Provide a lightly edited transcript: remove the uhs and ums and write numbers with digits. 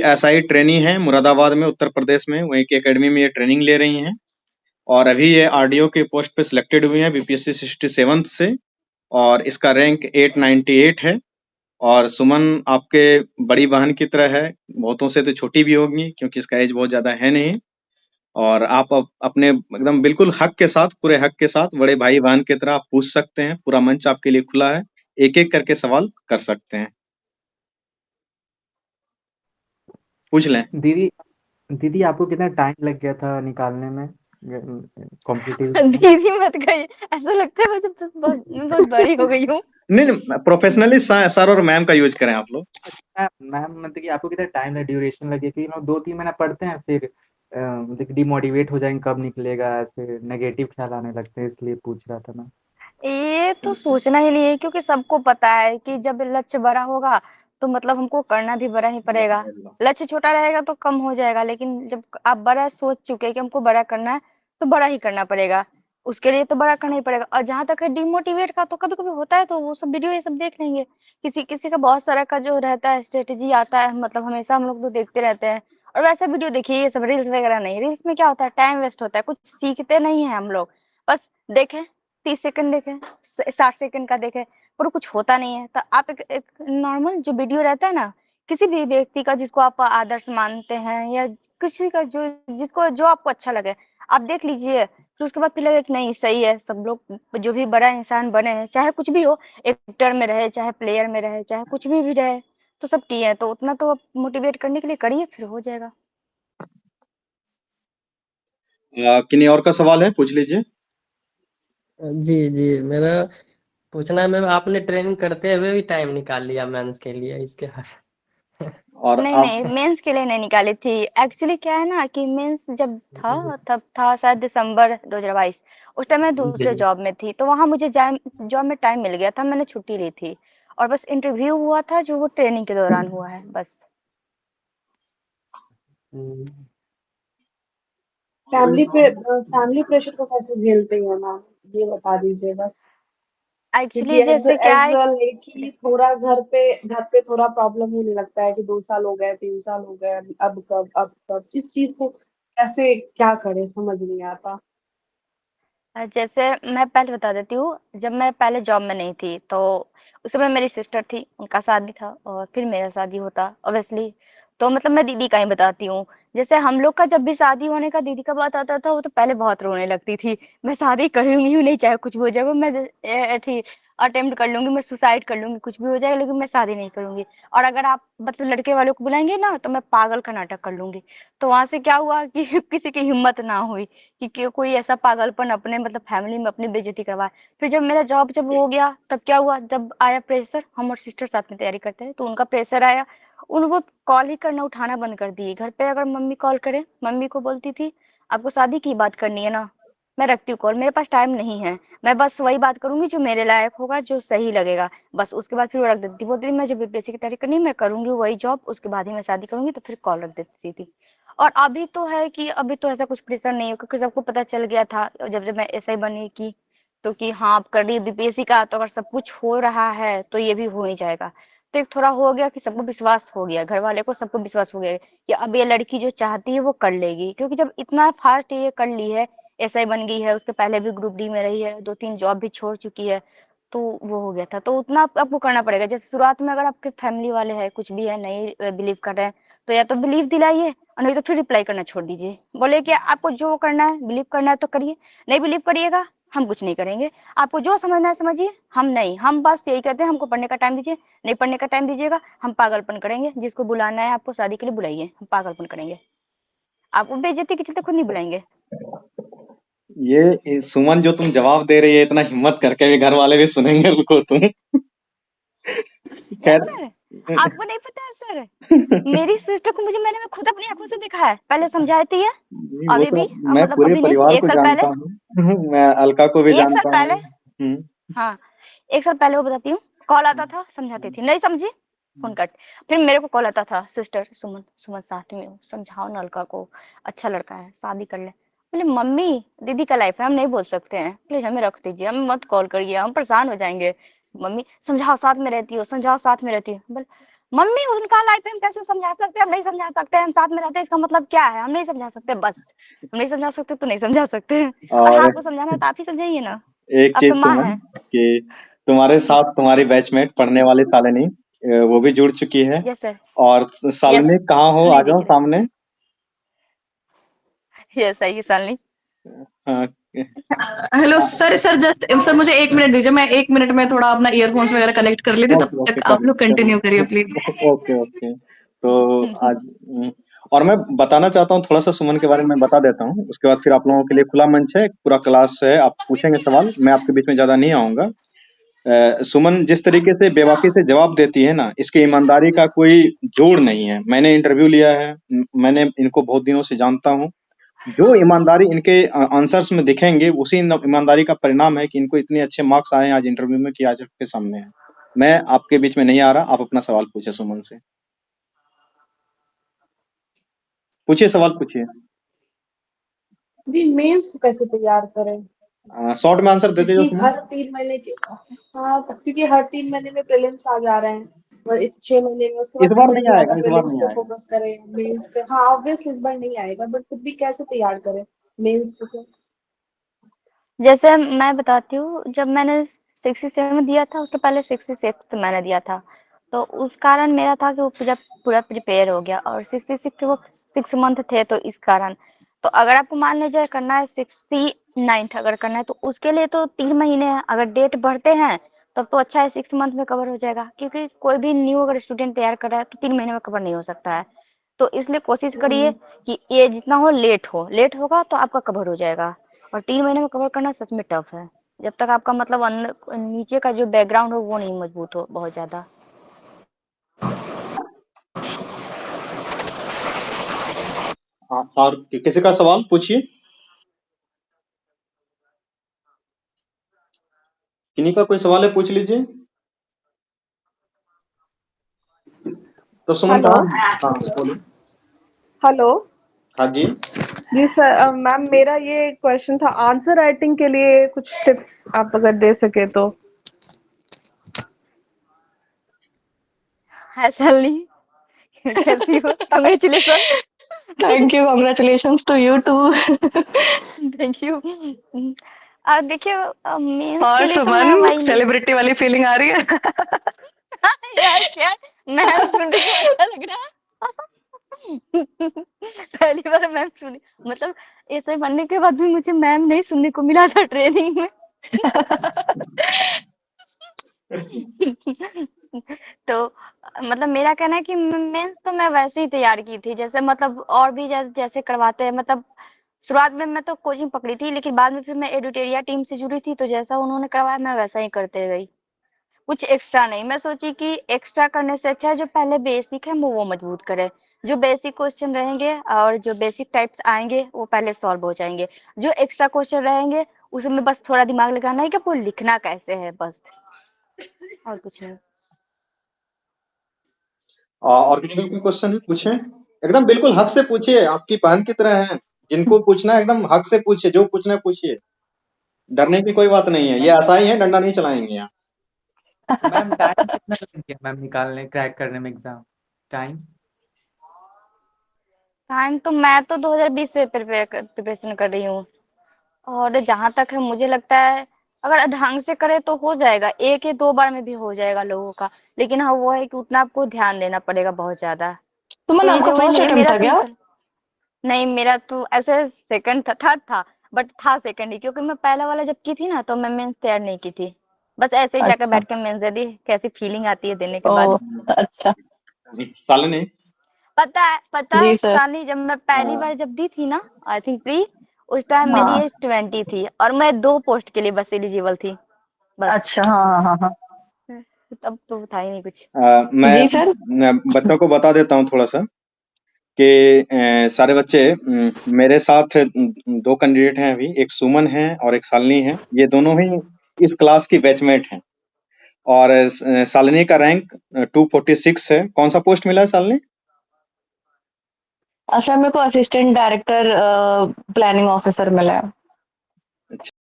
SI trainee हैं मुरादाबाद में, उत्तर प्रदेश में, वहीं की एकेडमी में ये ट्रेनिंग ले रही हैं। और अभी ये आरडीओ के पोस्ट पे सिलेक्टेड हुई हैं बीपीएससी 67 से, और इसका रैंक 898 है। और सुमन आपके बड़ी बहन की तरह है, बहुतों से तो छोटी भी होगी क्योंकि इसका एज बहुत ज्यादा है नहीं। और आप अपने एकदम बिल्कुल हक के साथ, पूरे हक के साथ बड़े भाई बहन की तरह आप पूछ सकते हैं, पूरा मंच आपके लिए खुला है, एक एक करके सवाल कर सकते हैं, पूछ लें। दीदी दीदी आपको कितना टाइम लग गया था निकालने में कॉम्पिटिटिव इसमें? दीदी मत कहिए, ऐसा लगता है मुझे मैं बहुत बड़ी हो गई हूँ। नहीं नहीं, प्रोफेशनली सर और मैम का यूज करें आप लोग। मैम मतलब कि आपको कितना टाइम है, ड्यूरेशन लगे कि 2-3 महीना पढ़ते हैं फिर मतलब डिमोटिवेट हो जाएंगे, कब निकलेगा, ऐसे नेगेटिव ख्याल आने लगते हैं, इसलिए पूछ रहा था मैं। ये तो सोचना ही नहीं है, क्योंकि सबको पता है कि जब लक्ष्य बड़ा होगा तो मतलब हमको करना भी बड़ा ही पड़ेगा। लक्ष्य छोटा रहेगा तो कम हो जाएगा, लेकिन जब आप बड़ा सोच चुके हैं कि हमको बड़ा करना है तो बड़ा ही करना पड़ेगा। उसके लिए तो बड़ा करना ही पड़ेगा। और जहां तक है डिमोटिवेट का, तो कभी कभी होता है, तो वो सब वीडियो ये सब देख लेंगे। किसी किसी का बहुत सारा का जो रहता है स्ट्रेटेजी आता है, मतलब हमेशा हम लोग तो देखते रहते हैं। और वैसे वीडियो देखिए, ये सब रील्स वगैरह नहीं। रील्स में क्या होता है, टाइम वेस्ट होता है, कुछ सीखते नहीं है हम लोग। बस देखें, 30 सेकंड देखें, 60 सेकंड का देखें, पर कुछ होता नहीं है। तो आप एक नॉर्मल जो वीडियो रहता है ना, किसी भी व्यक्ति का जिसको आप आदर्श मानते हैं, या कुछ भी का जो जिसको जो आपको अच्छा लगे, आप देख लीजिए। फिर उसके बाद फिर लगे कि नहीं सही है, सब लोग जो भी बड़ा इंसान बने हैं, चाहे कुछ भी हो, एक्टर में रहे, चाहे प्लेयर में रहे, चाहे कुछ भी रहे, तो सब ठीक है। तो उतना तो मोटिवेट करने के लिए करिए, फिर हो जाएगा। किन्हीं और का सवाल है, पूछ लीजिए। जी जी, मेरा पूछना है मैम, आपने ट्रेनिंग करते हुए भी टाइम निकाल लिया मेंस के लिए इसके और नहीं आप? नहीं, मेंस के लिए नहीं निकाली थी। एक्चुअली क्या है ना कि मेंस जब था, तब था शायद दिसंबर 2022। उस टाइम मैं दूसरे जी। जॉब में थी, तो वहां मुझे जॉब में टाइम मिल गया था, मैंने छुट्टी ली थी। और बस इंटरव्यू हुआ था, जो वो ट्रेनिंग के दौरान हुआ है बस। हम्म, फैमिली प्रेशर को कैसे झेलते हैं मैम, ये बता दीजिए बस। क्योंकि एक्चुअली एज जैसे क्या एज है, लड़की थोड़ा घर पे थोड़ा प्रॉब्लम होने लगता है कि 2 साल हो गए, 3 साल हो गए, अब कब इस चीज को कैसे क्या करें समझ नहीं आता। जैसे मैं पहले बता देती हूँ। जब मैं पहले जॉब में नहीं थी, तो उस समय मेरी सिस्टर थी, उनका शादी था, और फिर मेरा शादी होता ऑब्वियसली। तो मतलब मैं दीदी का ही बताती हूँ। जैसे हम लोग का जब भी शादी होने का दीदी का बात आता था, वो तो पहले बहुत रोने लगती थी। मैं शादी करूंगी ही नहीं, चाहे कुछ भी हो जाएगा। मैं अटेम्प्ट कर लूंगी, मैं सुसाइड कर लूंगी, कुछ भी हो जाएगा, लेकिन मैं शादी नहीं करूंगी। और अगर आप मतलब लड़के वालों को बुलाएंगे ना, तो मैं पागल का नाटक कर लूंगी। तो वहां से क्या हुआ कि किसी की हिम्मत ना हुई कि कोई ऐसा पागलपन अपने मतलब फैमिली में अपनी बेइज्जती करवाए। फिर जब मेरा जॉब जब हो गया, तब क्या हुआ, जब आया प्रेशर, हम और सिस्टर साथ में तैयारी करते हैं, तो उनका प्रेशर आया। उन वो कॉल ही करना उठाना बंद कर दिए। घर पे अगर मम्मी कॉल करे, मम्मी को बोलती थी आपको शादी की बात करनी है ना, मैं रखती हूँ कॉल, मेरे पास टाइम नहीं है। मैं बस वही बात करूंगी जो मेरे लायक होगा, जो सही लगेगा, बस। उसके बाद फिर वो रख देती थी। बोलती थी मैं जब बीपीएससी की तैयारी करनी है, मैं करूंगी वही जॉब, उसके बाद ही मैं शादी करूंगी। तो फिर कॉल रख देती थी। और अभी तो है कि अभी तो ऐसा कुछ प्रेशर नहीं है, क्योंकि सबको पता चल गया था जब जब मैं एसआई बनी की, तो कि हाँ आप कर रही है बीपीएससी का, तो अगर सब कुछ हो रहा है तो ये भी हो ही जाएगा। तो एक थोड़ा हो गया कि सबको विश्वास हो गया, घर वाले को सबको विश्वास हो गया कि अब ये लड़की जो चाहती है वो कर लेगी। क्योंकि जब इतना फास्ट ये कर ली है, एसआई बन गई है, उसके पहले भी ग्रुप डी में रही है, 2-3 जॉब भी छोड़ चुकी है, तो वो हो गया था। तो उतना आपको करना पड़ेगा। जैसे शुरुआत में अगर आपके फैमिली वाले हैं, कुछ भी है, नहीं बिलीव कर रहे हैं, तो या तो बिलीव दिलाइए, और नहीं तो फिर रिप्लाई करना छोड़ दीजिए। बोले कि आपको जो करना है, बिलीव करना है तो करिए, नहीं बिलीव करिएगा, हम कुछ नहीं करेंगे। आपको जो समझना है समझिए, हम नहीं, हम बस यही कहते हैं हमको पढ़ने का टाइम दीजिए। नहीं पढ़ने का टाइम दीजिएगा, हम पागलपन करेंगे। जिसको बुलाना है आपको शादी के लिए बुलाइए, हम पागलपन करेंगे। आपको बेइज्जती के चलते खुद नहीं बुलाएंगे। ये सुमन जो तुम जवाब दे रही है, इतना हिम्मत करके भी घर वाले भी सुनेंगे, रुको तुम। यस खैर। सर। आपको नहीं पता है सर, मेरी सिस्टर को मैंने खुद अपनी आंखों से देखा है, पहले समझाती है। नहीं, वो अभी तो भी मैं मतलब पूरे अभी नहीं, परिवार एक को साल पहले, जानता हूँ। मैं अलका को भी एक साल जानता हूँ। पहले, हाँ, 1 साल पहले वो बताती हूँ, कॉल आता था, समझाती थी, नहीं समझी, फोन कट। फिर मेरे को कॉल आता था, सिस्टर सुमन, सुमन साथ में हो, समझाओ ना लड़का को, अच्छा लड़का है, शादी कर ले। बोले मम्मी दीदी का लाइफ है, हम नहीं बोल सकते हैं, प्लीज हमें रख दीजिए, हमें मत कॉल करिए, हम परेशान हो जाएंगे। मम्मी समझाओ, साथ में रहती हो, समझाओ, साथ में रहती हो। बोले मम्मी उनका लाइफ हम कैसे समझा सकते हैं, हम नहीं समझा सकते, हम साथ में रहते हैं इसका मतलब क्या है, हम नहीं समझा सकते, बस हम नहीं समझा सकते तो नहीं समझा सकते। और हाँ, और आपको समझाना है तो आप ही समझाइए ना, एक आप चीज तो माँ सुमन, हैं। कि तुम्हारे साथ तुम्हारी बैचमेट पढ़ने वाली शालिनी, वो भी जुड़ चुकी है। Yes sir. और शालिनी यस, कहाँ हो, आ नहीं जाओ दिख सामने। रही। यस आइए सालनी। हाँ, हेलो सर। जस्ट सर मुझे 1 मिनट दीजिए, मैं 1 मिनट में थोड़ा अपना ईयरफोन्स वगैरह कनेक्ट कर लेती हूँ, ओके तब ओके, तक कर आप लोग कंटिन्यू करिए प्लीज। Okay okay. तो आज और मैं बताना चाहता हूँ थोड़ा सा सुमन के बारे में बता देता हूँ, उसके बाद फिर आप लोगों के लिए खुला मंच है, पूरा क्लास है, आप पूछेंगे सवाल, मैं आपके बीच में ज्यादा नहीं आऊंगा। सुमन जिस तरीके से बेबाकी से जवाब देती है ना, इसकी ईमानदारी का कोई जोड़ नहीं है। मैंने इंटरव्यू लिया है, मैंने इनको बहुत दिनों से जानता हूँ। जो ईमानदारी इनके आंसर्स में दिखेंगे, उसी ईमानदारी का परिणाम है कि इनको इतने अच्छे मार्क्स आए हैं आज इंटरव्यू में, कि आज आपके सामने है। मैं आपके बीच में नहीं आ रहा, आप अपना सवाल पूछे सुमन से। पूछिए, सवाल पूछिए। जी, मेंस को कैसे तैयार करें? शॉर्ट में आंसर दे दीजिए क्योंकि सुमन। हर 3 महीने के हाँ, क्योंकि हर 3 महीने में प्रीलिम्स आ जा रहे हैं, और 6 महीने में उसके बाद इस बार समझ नहीं नहीं आता आएगा, इस बार प्रीलिम्स नहीं पे आएगा। फोकस करें मेंस पे। हाँ, ऑब्वियसली इस बार नहीं आएगा, बट फिर भी कैसे तैयार करें मेंस को? जैसे मैं बताती हूँ, जब मैंने 67 दिया था, उसके पहले 66 मैंने दिया था, तो उस कारण मेरा था कि वो पूरा प्रिपेयर हो गया, और 66 वो 6 मंथ थे, तो इस कारण। तो अगर आपको मान लीजिए करना है 69 अगर करना है, तो उसके लिए तो 3 महीने है, अगर डेट बढ़ते हैं तब तो अच्छा है, 6 मंथ में कवर हो जाएगा, क्योंकि कोई भी न्यू अगर स्टूडेंट तैयार कर रहा है तो 3 महीने में कवर नहीं हो सकता है। तो इसलिए कोशिश करिए कि ये जितना हो लेट होगा तो आपका कवर हो जाएगा, और 3 महीने में कवर करना सच में टफ है, जब तक आपका मतलब अंदर नीचे का जो बैकग्राउंड हो वो नहीं मजबूत हो बहुत ज्यादा। हाँ, और किसी का सवाल पूछिए। किन्हीं का कोई सवाल है, पूछ लीजिए। तो सुमन हेलो। कहाँ? हाँ बोलो। हेलो। हाँ जी। जी सर, मैम मेरा ये क्वेश्चन था, आंसर राइटिंग के लिए कुछ टिप्स आप अगर दे सके तो। है सैलनी, कैसी हो? Congratulation. Thank you, congratulations to you too. Thank you. देखिए, मेंस के और लिए तो मैं सुमन, वही सेलिब्रिटी वाली फीलिंग आ रही है? यार क्या, मैम सुन रही हूँ, अच्छा लग रहा है। पहली बार मैम सुनी, मतलब ऐसे बनने के बाद भी मुझे मैम नहीं सुनने को मिला था ट्रेनिंग में। तो मतलब मेरा कहना है कि मेंस तो मैं वैसे ही तैयार की थी, जैसे मतलब और भी जैसे करवाते हैं, मतलब शुरुआत में मैं तो कोचिंग पकड़ी थी, लेकिन बाद में फिर मैं एडिटोरिया टीम से जुड़ी थी, तो जैसा उन्होंने करवाया मैं वैसा ही करते गई, कुछ एक्स्ट्रा नहीं। मैं सोची कि एक्स्ट्रा करने से अच्छा है जो पहले बेसिक है वो मजबूत करे, जो बेसिक क्वेश्चन रहेंगे और जो बेसिक टाइप्स आएंगे वो पहले सॉल्व हो जाएंगे, जो एक्स्ट्रा क्वेश्चन रहेंगे उसमें बस थोड़ा दिमाग लगाना है कि वो लिखना कैसे है, बस और कुछ नहीं। और किसी का कोई क्वेश्चन है, पूछें। एकदम बिल्कुल हक से पूछिए, आपकी बहन की तरह है। जिनको पूछना है एकदम हक से पूछिए, जो पूछना है पूछिए। डरने की कोई बात नहीं है, ये ऐसा ही है, डंडा नहीं चलाएंगे यहाँ। मैम टाइम कितना लग गया मैम निकालने क्रैक करने में एग्जाम टाइम? टाइम तो मैं तो 2020 से प्रिपरेशन कर रही हूँ, और जहां तक है मुझे लगता है अगर ढंग से करे तो हो जाएगा, 1 या 2 बार में भी हो जाएगा लोगों का, लेकिन हाँ वो है कि उतना आपको ध्यान देना पड़ेगा बहुत ज्यादा। सुमन, तो ये आपका जरूरी फर्स्ट नहीं है, अटेम्प्ट मेरा था तो क्या? नहीं, मेरा तो ऐसे सेकंड था, थर्ड था, बट था सेकंड ही, क्योंकि मैं पहला वाला जब की थी ना तो मैं मेंस तैयार नहीं की थी, बस ऐसे ही जाकर अच्छा। बैठ के मेंस दे दी, कैसी फीलिंग आती है देने के ओ, बाद। अच्छा। शालिनी। पता जी है सर। सानी, जब मैं पहली बार जब दी थी ना, आई थिंक प्री, उस टाइम मेरी हाँ। एज 20 थी, और मैं 2 पोस्ट के लिए बस एलिजिबल थी, बस। अच्छा, हाँ हाँ हाँ हाँ। तब तो था ही नहीं कुछ। जी सर। मैं बच्चों को बता देता हूँ थोड़ा सा, कि सारे बच्चे, मेरे साथ 2 कैंडिडेट हैं अभी, एक सुमन है और एक शालिनी है। ये दोनों ही इस क्लास की बैचमेट हैं, और शालिनी का रैंक 246 है। कौन सा पोस्ट मिला है शालिनी? सर मेरे को असिस्टेंट डायरेक्टर प्लानिंग ऑफिसर मिला है।